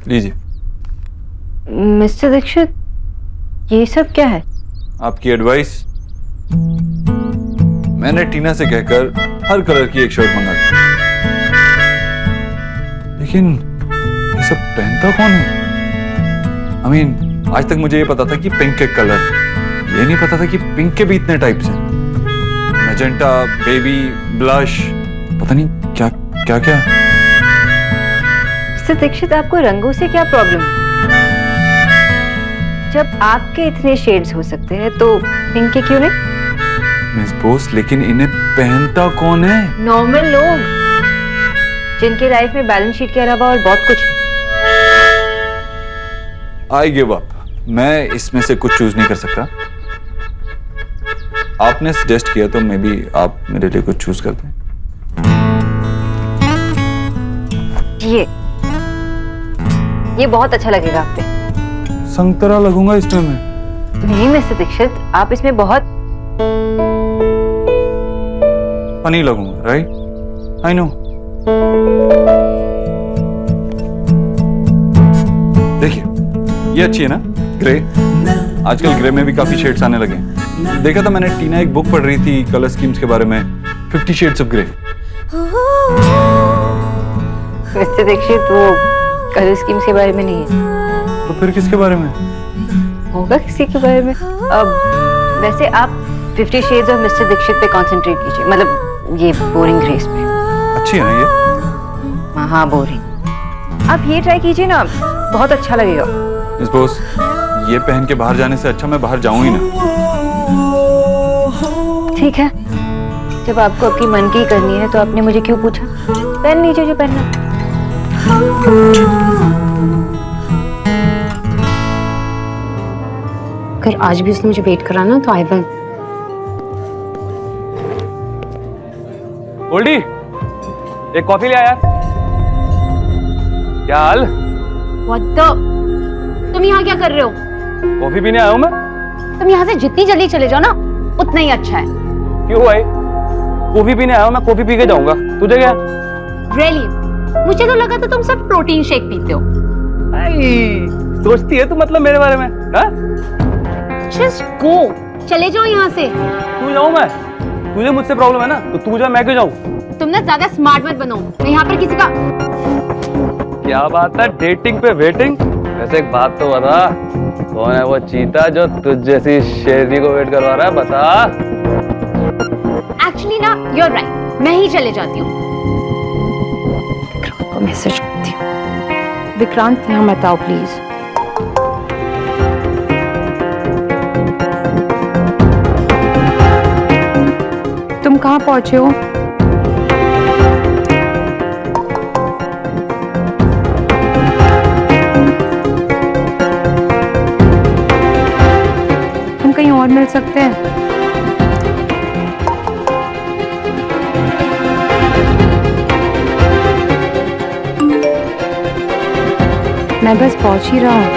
लीजिए। मिस्टर दीक्षित, ये सब क्या है? आपकी एडवाइस। मैंने टीना से कहकर हर कलर की एक शर्ट मंगा दी, लेकिन ये सब पहनता कौन है? I mean, आज तक मुझे ये पता था कि पिंक के कलर, ये नहीं पता था कि पिंक के भी इतने टाइप्स हैं। मैजेंटा, बेबी, ब्लश, पता नहीं क्या क्या क्या। मिस्टर दीक्षित, आपको रंगों से क्या प्रॉब्लम है? जब आपके इतने शेड्स हो सकते हैं तो पिंक के क्यों नहीं? मिस बोस, लेकिन इन्हें पहनता कौन है? नॉर्मल लोग, जिनके लाइफ में बैलेंस शीट के अलावा और बहुत कुछ है। I give up. मैं इसमें से कुछ चूज नहीं कर सकता। आपने सजेस्ट किया तो मे बी आप मेरे लिए कुछ चूज कर दें। ये बहुत अच्छा लगेगा आप पे। संतरा लगूंगा इसमें मैं? नहीं मिस्टर दीक्षित, आप इसमें बहुत फनी लगूंगा, राइट? I know. देखिए, ये अच्छी है ना, ग्रे। आजकल ग्रे में भी काफी शेड्स आने लगे हैं। देखा था मैंने, टीना एक बुक पढ़ रही थी कलर स्कीम्स के बारे में, 50 shades of grey. Mister Dixit, वो कलर स्कीम्स के बारे में नहीं है। तो फिर किसके बारे में होगा? किसी के बारे में। अब वैसे आप 50 शेड्स ऑफ मिस्टर दीक्षित पे कंसंट्रेट कीजिए, मतलब ये बोरिंग ग्रेस पे। अच्छी है ना ये? हाँ, बोरिंग। आप ये ट्राई कीजिए ना, बहुत अच्छा लगेगा। मिस बोस, ये पहन के बाहर जाने से अच्छा मैं बाहर जाऊं ही ना। ठीक है, जब आपको आपकी मन की करनी है तो आपने मुझे क्यों पूछा? पहन लीजिए जो पहनना। अगर आज भी उसने मुझे वेट करा ना तो आई विल। गोल्डी, एक कॉफी ले आ यार। क्या हाल? What the? तुम यहाँ क्या कर रहे हो? कॉफी पीने आया हूँ मैं। तुम यहाँ से जितनी जल्दी चले जाओ ना उतना ही अच्छा है। क्यों भाई? कॉफी पीने आया हूँ मैं, कॉफी पी के जाऊंगा। तुझे क्या? Really? मुझे तो लगा था तुम सब प्रोटीन शेक पीते हो। सोचती है तू मतलब मेरे बारे में? हाँ? Just go, चले जाओ यहाँ से। तू जाऊँ मैं? तुझे मुझसे प्रॉब्लम है ना, तो तू जा, मैं क्यों जाऊँ? तुम ना ज्यादा स्मार्ट मत बनो। मैं यहाँ पर किसी का। क्या बात है, डेटिंग पे वेटिंग? वैसे एक बात तो बता, कौन है वो चीता जो तुझ जैसी शेरनी को वेट करवा रहा है? बता। Actually ना, you're right, मैं ही चले जाती हूँ। विक्रांत को मैसेज करती हूँ। विक्रांत, यहाँ मत आओ प्लीज। तुम कहाँ पहुंचे हो? हम कहीं और मिल सकते हैं? मैं बस पहुंच ही रहा हूँ।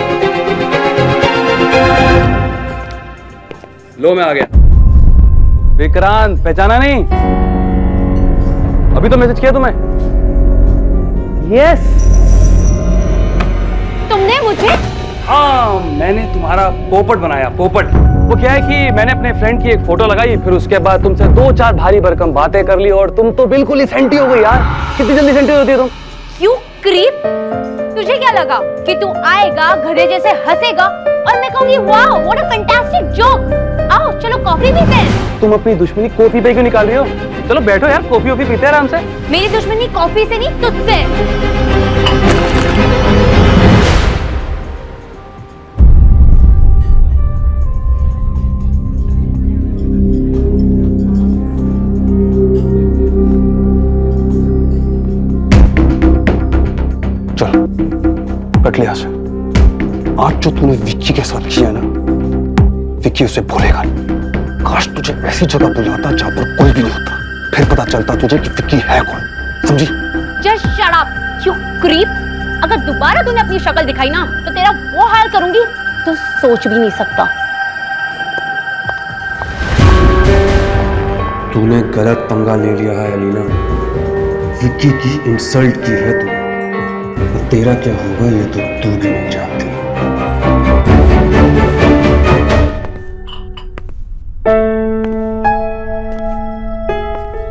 लो, मैं आ गया। विक्रांत, पहचाना नहीं? अभी तो मैसेज किया तुम्हें। यस, तुमने मुझे? हाँ, मैंने तुम्हारा पोपट बनाया, पोपट। वो क्या है कि मैंने अपने फ्रेंड की एक फोटो लगाई, फिर उसके बाद तुमसे 2-4 भारी भरकम बातें कर ली और तुम तो बिल्कुल ही सेंटी हो गई यार। कितनी जल्दी सेंटी होती है तुम? क्यों क्रीप? तुझे क्या लगा कि तू आएगा, घड़े जैसे हंसेगा और मैं कहूंगी wow what a fantastic joke. आओ चलो कॉफी पीते हैं। तुम अपनी दुश्मनी कॉफी पे क्यों निकाल रही हो? चलो बैठो यार, कॉफी वॉफी पीते हैं आराम से। मेरी दुश्मनी कॉफी से नहीं, तुझसे। चलो कट लिया से। आज जो तूने विक्की के साथ किया ना, विक्की उसे भूलेगा नहीं। काश तुझे ऐसी जगह बुलाता जहां पर कोई भी नहीं होता, फिर पता चलता तुझे कि विक्की है कौन। समझी? Just shut up you creep. अगर दोबारा तूने अपनी शक्ल दिखाई ना तो तेरा वो हाल करूंगी तो सोच भी नहीं सकता। तूने गलत पंगा ले लिया है अलीना। विक्की की इंसल्ट की है तूने। तेरा क्या होगा ये तो तू भी नहीं जानती।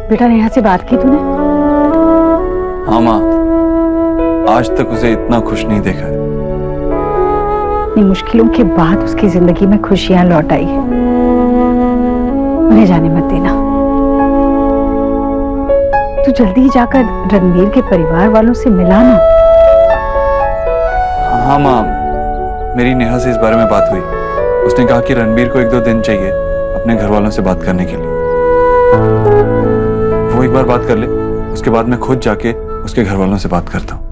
बेटा नेहा से बात की तूने? हाँ माँ, आज तक उसे इतना खुश नहीं देखा है। इतनी मुश्किलों के बाद उसकी जिंदगी में खुशियां लौट आई है। उन्हें जाने मत देना। तू जल्दी ही जाकर रणवीर के परिवार वालों से मिला ना। हाँ माँ, मेरी नेहा से इस बारे में बात हुई। उसने कहा कि रणबीर को 1-2 दिन चाहिए अपने घर वालों से बात करने के लिए। वो एक बार बात कर ले, उसके बाद मैं खुद जाके उसके घर वालों से बात करता हूँ।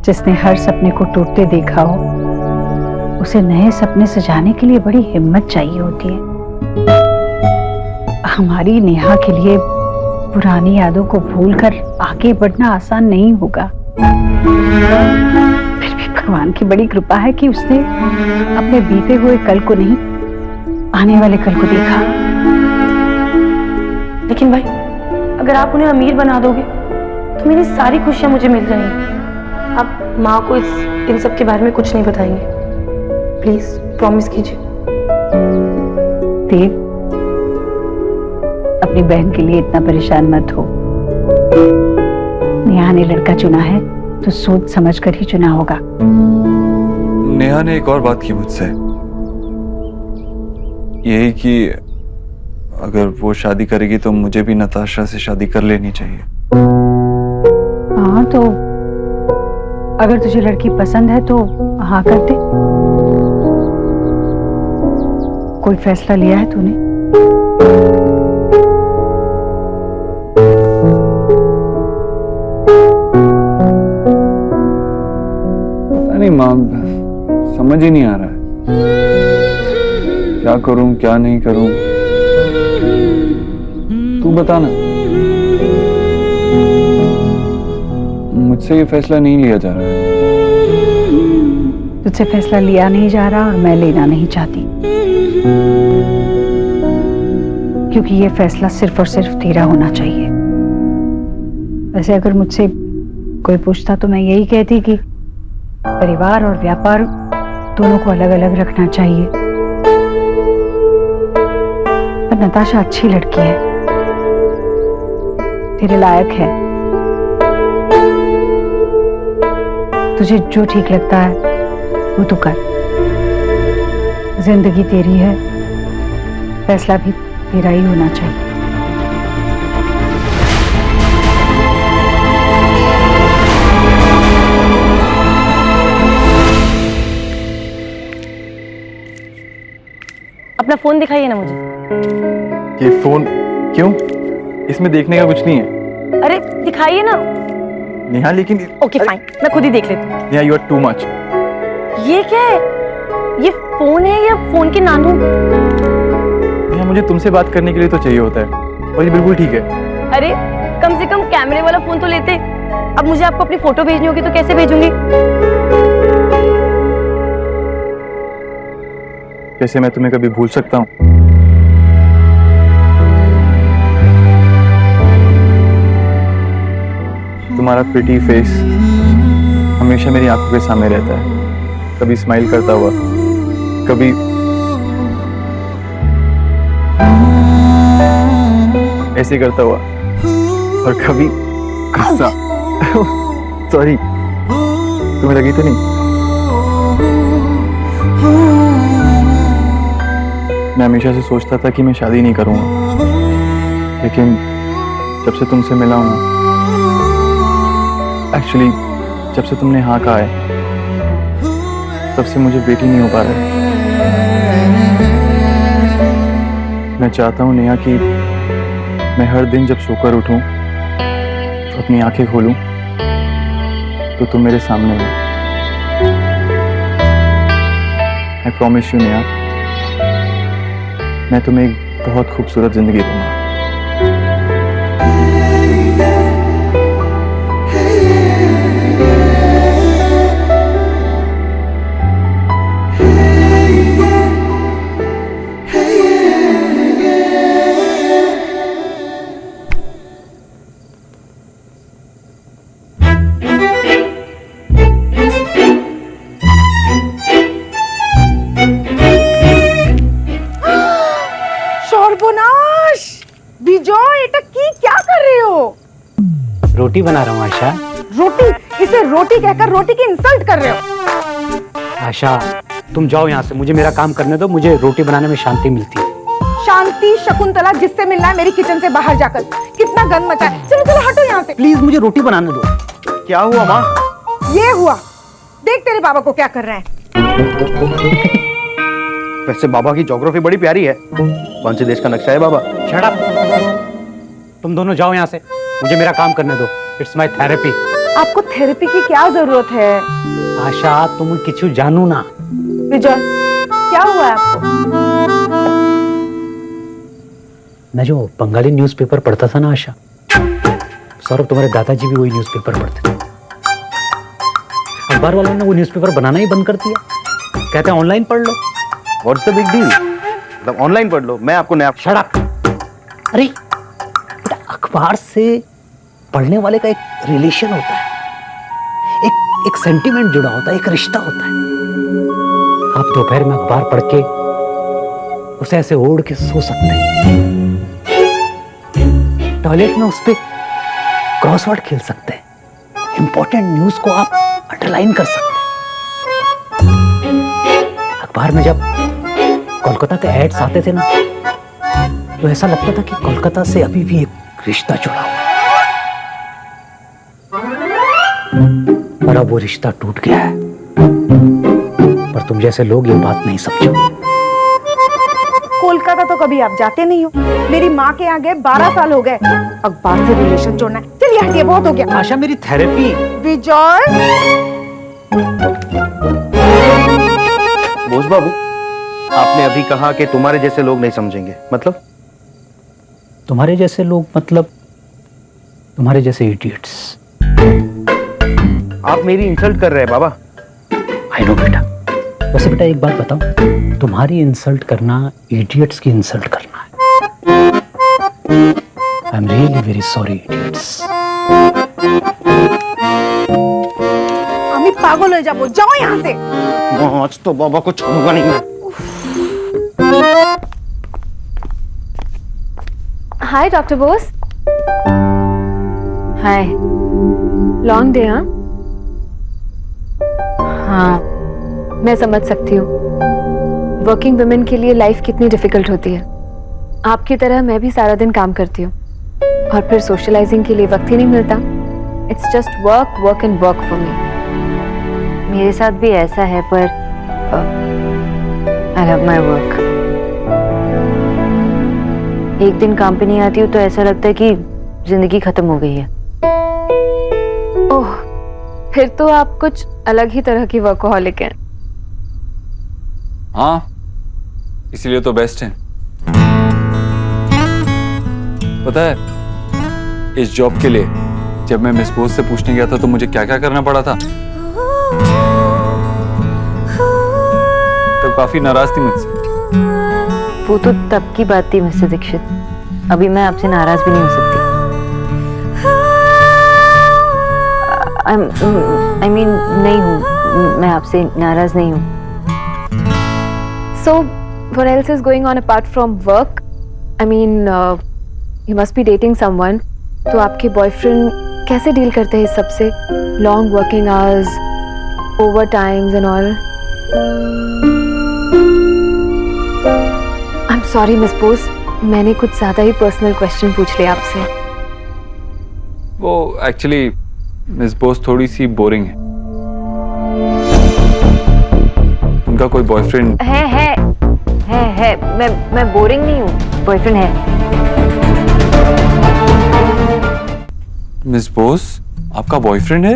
जिसने हर सपने को टूटते देखा हो, उसे नए सपने सजाने के लिए बड़ी हिम्मत चाहिए होती है। हमारी नेहा के लिए पुरानी यादों को भूलकर आगे बढ़ना आसान नहीं होगा। फिर भी भगवान की बड़ी कृपा है कि उसने अपने बीते हुए कल को नहीं, आने वाले कल को देखा। लेकिन भाई, अगर आप उन्हें अमीर बना दोगे तो मेरी सारी खुशियां मुझे मिल जाएंगी। आप माँ को इन सब के बारे में कुछ नहीं बताएंगे, प्लीज प्रॉमिस कीजिए। देव, अपनी बहन के लिए इतना परेशान मत हो। नेहा ने लड़का चुना है तो सोच समझ कर ही चुना होगा। नेहा ने एक और बात की मुझसे, यही कि अगर वो शादी करेगी तो मुझे भी नताशा से शादी कर लेनी चाहिए। हाँ, तो अगर तुझे लड़की पसंद है तो हाँ कर दे। कोई फैसला लिया है तूने? पता नहीं माँ, समझ ही नहीं आ रहा है क्या करूं क्या नहीं करूं। तू बता ना, मुझसे ये फैसला नहीं लिया जा रहा है। तुझसे फैसला लिया नहीं जा रहा और मैं लेना नहीं चाहती, क्योंकि ये फैसला सिर्फ और सिर्फ तेरा होना चाहिए। वैसे अगर मुझसे कोई पूछता तो मैं यही कहती कि परिवार और व्यापार दोनों को अलग अलग रखना चाहिए। पर नताशा अच्छी लड़की है, तेरे लायक है। तुझे जो ठीक लगता है वो तू कर। जिंदगी तेरी है, फैसला भी तेरा ही होना चाहिए। अपना फोन दिखाइए ना मुझे। ये फोन क्यों? इसमें देखने का कुछ नहीं है। अरे दिखाइए ना। नेहा लेकिन ओके फाइन, मैं खुद ही देख लेती हूँ। Neha you are too much. ये क्या है? ये फोन है या फोन के नानू? नेहा मुझे तुमसे बात करने के लिए तो चाहिए होता है, और ये बिल्कुल ठीक है। अरे कम से कम कैमरे वाला फोन तो लेते। अब मुझे आपको अपनी फोटो भेजनी होगी तो कैसे भेजूंगी? कैसे मैं तुम्हें कभी भूल सकता हूँ? तुम्हारा प्रिटी फेस हमेशा मेरी आंखों के सामने रहता है, कभी स्माइल करता हुआ, कभी ऐसे करता हुआ, और कभी गुस्सा। सॉरी, तुम्हें लगी तो नहीं? मैं हमेशा से सोचता था कि मैं शादी नहीं करूंगा, लेकिन जब से तुमसे मिला हूं, एक्चुअली जब से तुमने हाँ कहा है, तब से मुझे वेट ही नहीं हो पा रहा है। मैं चाहता हूं नेहा कि मैं हर दिन जब सोकर उठूं तो अपनी आंखें खोलूं तो तुम मेरे सामने हो। आई प्रॉमिस यू नेहा, मैं तुम्हें एक बहुत खूबसूरत जिंदगी दूंगा। रोटी बना रहा हूँ आशा। रोटी? इसे रोटी कहकर रोटी की इंसल्ट कर रहे हो। आशा तुम जाओ यहाँ से, मुझे मेरा काम करने दो, मुझे रोटी बनाने में शांति मिलती है। शांति शकुंतला जिससे मिलना है मेरी किचन से बाहर जाकर। कितना गंद मचा है। चलो चलो हटो यहाँ से। प्लीज मुझे रोटी बनाने दो। क्या हुआ माँ? ये हुआ, देख तेरे बाबा को क्या कर रहे हैं। वैसे बाबा की ज्योग्राफी बड़ी प्यारी है। कौन से देश का नक्शा है बाबा? Shut up. तुम दोनों जाओ यहाँ से, मुझे मेरा काम करने दो। It's my therapy. आपको थेरेपी की क्या जरूरत है? आशा तुम किछु जानू ना। विजय क्या हुआ है आपको? मैं जो बंगाली न्यूज़पेपर पढ़ता था ना आशा, सौरभ तुम्हारे दादाजी भी वही न्यूज़पेपर पढ़ते थे। अखबार वालों ने वो न्यूज़पेपर बनाना ही बंद कर दिया, कहते हैं ऑनलाइन पढ़ लो। What's the big deal? मतलब ऑनलाइन पढ़ लो, मैं आपको नया। Shut up. अरे बेटा, अखबार से पढ़ने वाले का एक रिलेशन होता है, एक सेंटिमेंट जुड़ा होता है, एक रिश्ता होता है। आप दोपहर में अखबार पढ़ के उसे ऐसे ओढ़ के सो सकते हैं, टॉयलेट में उस पे क्रॉसवर्ड खेल सकते हैं, इंपॉर्टेंट न्यूज को आप अंडरलाइन कर सकते हैं। अखबार में जब कोलकाता के एड्स आते थे ना, तो ऐसा लगता था कि कोलकाता से अभी भी एक रिश्ता जुड़ा हुआ है। पर अब वो रिश्ता टूट गया है। पर तुम जैसे लोग ये बात नहीं समझो। कोलकाता तो कभी आप जाते नहीं हो। मेरी माँ के यहाँ गए 12 साल हो गए। अखबार से रिलेशन जोड़ना है। चलिए हटिए, बहुत हो गया। आशा मेरी थेरेपी। विजय। बोस बाबू, आपने अभी कहा कि तुम्हारे जैसे लोग नहीं समझेंगे, मतलब? तुम्हारे जैसे लोग मतलब तुम्हारे जैसे इडियट्स। आप मेरी इंसल्ट कर रहे हैं बाबा। आई नो बेटा। वैसे बेटा एक बात बताओ, तुम्हारी इंसल्ट करना इडियट्स की इंसल्ट करना है। I am really very sorry idiots. আমি পাগল হয়ে যাবো, যাও यहाँ से। आज तो बाबा को छोड़ूंगा नहीं मैं। Hi doctor Bose. Hi. Long day? हाँ हाँ, मैं समझ सकती हूँ वर्किंग वुमेन के लिए लाइफ कितनी डिफिकल्ट होती है। आपकी तरह मैं भी सारा दिन काम करती हूँ और फिर सोशलाइजिंग के लिए वक्त ही नहीं मिलता। It's just work work and work for me. मेरे साथ भी ऐसा है, पर आई लव माय वर्क। एक दिन काम पे नहीं आती हूँ तो ऐसा लगता है कि जिंदगी खत्म हो गई है। ओह, फिर तो आप कुछ अलग ही तरह की वर्कहॉलिक हैं। हाँ, इसीलिए तो बेस्ट है। पता है, इस जॉब के लिए जब मैं मिस बोस से पूछने गया था तो मुझे क्या क्या करना पड़ा था। तो काफी नाराज थी मुझसे। वो तो तब की बात थी मिस्टर दीक्षित, अभी मैं आपसे नाराज भी नहीं हो सकती। I mean, नहीं हूँ, मैं आपसे नाराज नहीं हूँ। So, what else is going on apart from work? I mean, you must be dating someone. तो आपके बॉयफ्रेंड कैसे डील करते हैं इस सब से? Long working hours, over times and all. I am sorry miss Bose, मैंने कुछ ज्यादा ही पर्सनल क्वेश्चन पूछ लिया आपसे। वो एक्चुअली मिस बोस थोड़ी सी बोरिंग है। उनका कोई बॉयफ्रेंड है। मैं बोरिंग नहीं हूँ, बॉयफ्रेंड है। मिस बोस, आपका बॉयफ्रेंड है?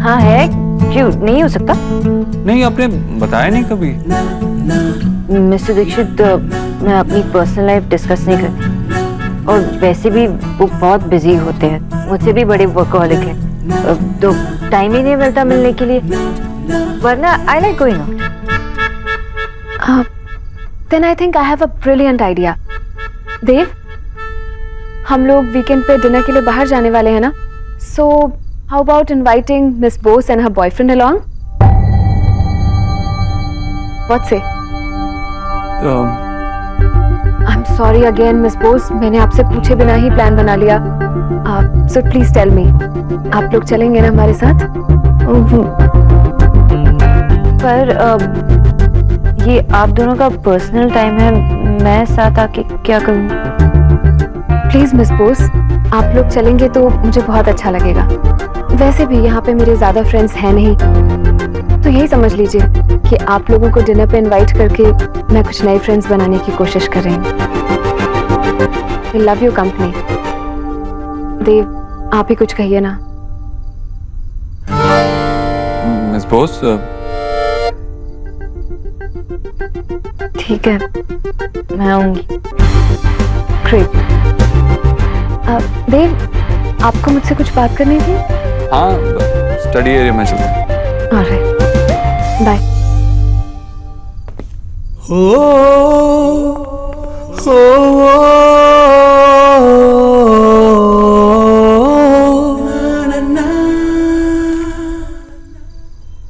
हाँ है, क्यों नहीं हो सकता? नहीं, आपने बताया नहीं कभी। मिस्टर दीक्षित, मैं अपनी पर्सनल लाइफ डिस्कस नहीं करती, और वैसे भी वो बहुत बिजी होते हैं, मुझसे भी बड़े वर्कहॉलिक हैं, तो टाइम ही नहीं मिलता मिलने के लिए, वरना I like going out. Then I think I have a brilliant idea. देव, हम लोग वीकेंड पे डिनर के लिए बाहर जाने वाले हैं ना? So how about inviting Miss Bose and her boyfriend along? What say? तो I'm sorry again miss Bose, मैंने आपसे पूछे बिना ही प्लान बना लिया। सो प्लीज टेल मी, आप लोग चलेंगे ना हमारे साथ? पर ये आप दोनों का पर्सनल टाइम है, मैं साथ आके क्या करूं? प्लीज मिस बोस, आप लोग चलेंगे तो मुझे बहुत अच्छा लगेगा। वैसे भी यहाँ पे मेरे ज्यादा फ्रेंड्स हैं नहीं, तो यही समझ लीजिए कि आप लोगों को डिनर पे इनवाइट करके मैं कुछ नए फ्रेंड्स बनाने की कोशिश कर रही हूँ। I love you company. Dev, आप ही कुछ कहिए ना। मिस बोस, ठीक है, मैं आऊंगी। ग्रेट। देव, आपको मुझसे कुछ बात करनी थी? हाँ, स्टडी एरिया में चलते हैं। Alright, bye.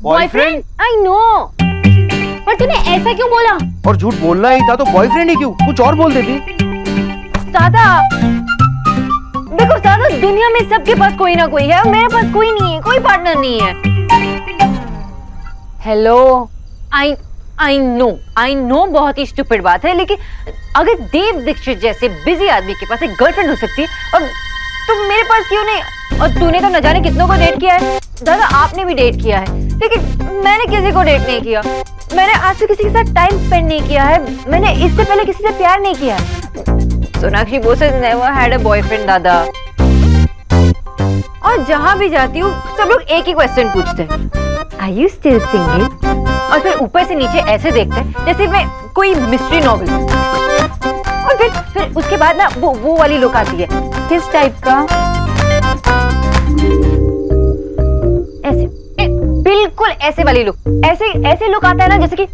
Boyfriend? I know, पर तूने ऐसा क्यों बोला? और झूठ बोलना ही था तो बॉयफ्रेंड ही क्यों, कुछ और बोल देती। दादा, देखो दादा, दुनिया में सबके पास कोई ना कोई है और मेरे पास कोई नहीं है, कोई पार्टनर नहीं है। हेलो, आई नो बहुत ही स्टूपिड बात है, लेकिन अगर देव दीक्षित जैसे बिजी आदमी के पास एक गर्लफ्रेंड हो सकती है और तुम मेरे पास क्यों नहीं? और तूने तो न जाने कितनों को डेट किया है। दादा, आपने भी डेट किया है, लेकिन मैंने किसी को डेट नहीं किया। मैंने आज तक किसी के साथ टाइम स्पेंड नहीं किया है। मैंने इससे पहले किसी से प्यार नहीं किया है। Sonakshi Bose has never had a boyfriend दादा। और जहां भी जाती हूँ सब लोग एक ही क्वेश्चन पूछते हैं, आर यू स्टिल सिंगल? और फिर ऊपर से नीचे ऐसे देखते हैं जैसे मैं कोई मिस्ट्री नॉवल। और फिर उसके बाद ना वो वाली लुक आती है। किस टाइप का? ऐसे, बिल्कुल ऐसे वाली लुक। ऐसे लुक आता है ना जैसे कि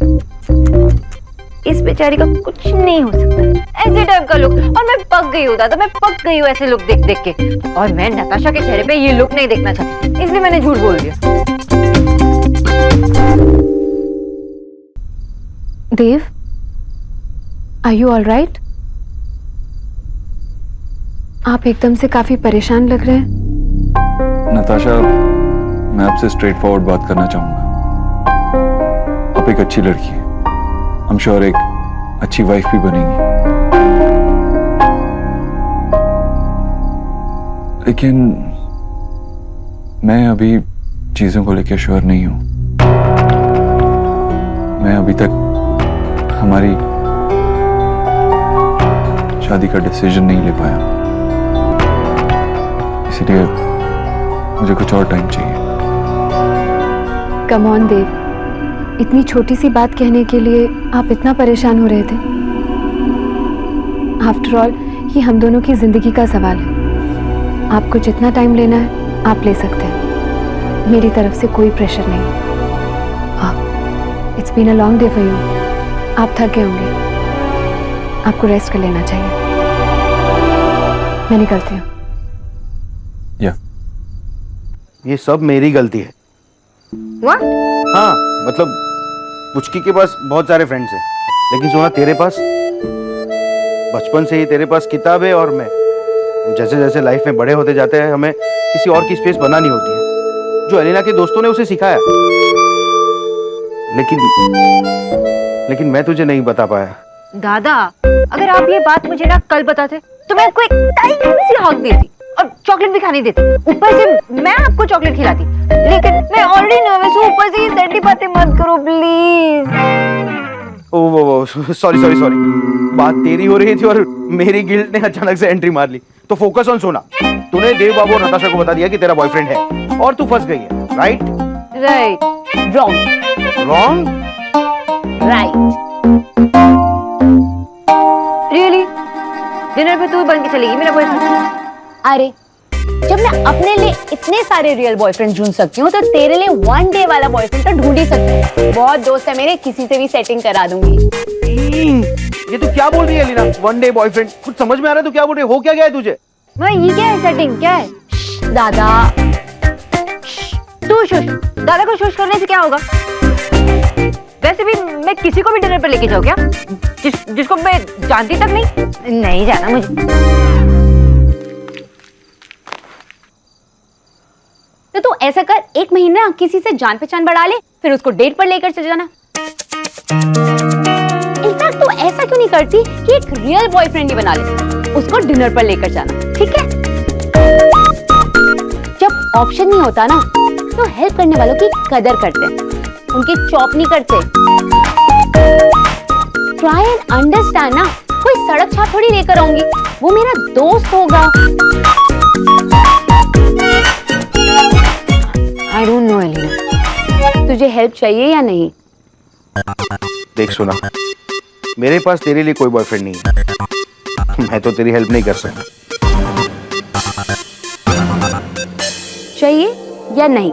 इस बेचारी का कुछ नहीं हो सकता, ऐसे टाइप का लुक। और मैं पक गई हूँ दादा, मैं पक गई हूँ ऐसे लुक देख देख के। और मैं नताशा के चेहरे पे ये लुक नहीं देखना चाहती, इसलिए मैंने झूठ बोल दिया। देव, आर यू ऑल राइट? आप एकदम से काफी परेशान लग रहे हैं। नताशा, मैं आपसे स्ट्रेट फॉरवर्ड बात करना चाहूंगा। आप एक अच्छी लड़की हैं, आई एम श्योर एक अच्छी वाइफ भी बनेगी, लेकिन मैं अभी चीजों को लेकर श्योर नहीं हूं। मैं अभी तक हमारी शादी का डिसीजन नहीं ले पाया, इसलिए मुझे कुछ और टाइम चाहिए। कम ऑन देव, इतनी छोटी सी बात कहने के लिए आप इतना परेशान हो रहे थे? आफ्टर ऑल ये हम दोनों की जिंदगी का सवाल है। आपको जितना टाइम लेना है आप ले सकते हैं, मेरी तरफ से कोई प्रेशर नहीं। It's been a long day for you. आप थक गए होंगे, आपको रेस्ट कर लेना चाहिए। मैं निकलती हूँ। ये सब मेरी गलती है। What? हाँ, मतलब पुचकी के पास बहुत सारे फ्रेंड्स हैं, लेकिन सोना तेरे पास बचपन से ही तेरे पास किताब है और मैं। जैसे जैसे लाइफ में बड़े होते जाते हैं हमें किसी और की स्पेस बनानी होती है, जो एलिना के दोस्तों ने उसे सिखाया। लेकिन मैं तुझे नहीं बता पाया। दादा, अगर आप ये बात मुझे ना कल बताते तो मैं आपको एक टाइनी सी हग देती और चॉकलेट भी खाने देती। ऊपर से मैं आपको चॉकलेट खिलाती, लेकिन मैं ऑलरेडी नर्वस हूँ, ऊपर से ये सैडी बातें मत करो प्लीज। O sorry. बात तेरी हो रही थी और मेरी गिल्ट ने अचानक से एंट्री मार ली। तो फोकस ऑन सोना। तूने देव बाबू और नताशा को बता दिया कि तेरा बॉयफ्रेंड है और तू फंस गई है, right? Wrong. Right. Really? Dinner पे तू बन के चलेगी मेरा बॉयफ्रेंड? अरे, जब मैं अपने लिए इतने सारे रियल बॉयफ्रेंड ढूंढ सकती हूँ तो तेरे लिए वन डे वाला बॉयफ्रेंड तो ढूंढ ही सकती हूँ। बहुत दोस्त है मेरे, किसी से भी सेटिंग करा दूंगी। ये तू क्या बोल रही है लीना? One day boyfriend? कुछ समझ में आ रहा है तू क्या बोल रही है? हो क्या गया है तुझे? भाई ये क्या है सेटिंग? क्या है? दादा, तू शुश। दादा को शुश करने से क्या होगा? वैसे भी मैं किसी को भी डिनर पर लेके जाऊँ क्या? जिसको मैं जानती तक नहीं जाना मुझे। तो तू ऐसा कर, 1 महीना किसी से जान पहचान बढ़ा ले, फिर उसको डेट पर लेकर चले जाना। इनफैक्ट तू ऐसा क्यों नहीं करती कि एक रियल बॉयफ्रेंड ही बना ले, उसको डिनर पर लेकर जाना, ठीक है? जब ऑप्शन नहीं होता ना, तो हेल्प करने वालों की कदर करते हैं, उनकी चॉप नहीं करते। ट्राई एंड अंडरस्टैंड ना, कोई सड़क छाप थोड़ी लेकर आऊंगी, वो मेरा दोस्त होगा। आई डोंट नो एलिना, तुझे हेल्प चाहिए या नहीं? देख सुना, मेरे पास तेरे लिए कोई बॉयफ्रेंड नहीं है, मैं तो तेरी हेल्प नहीं कर सकता। चाहिए या नहीं?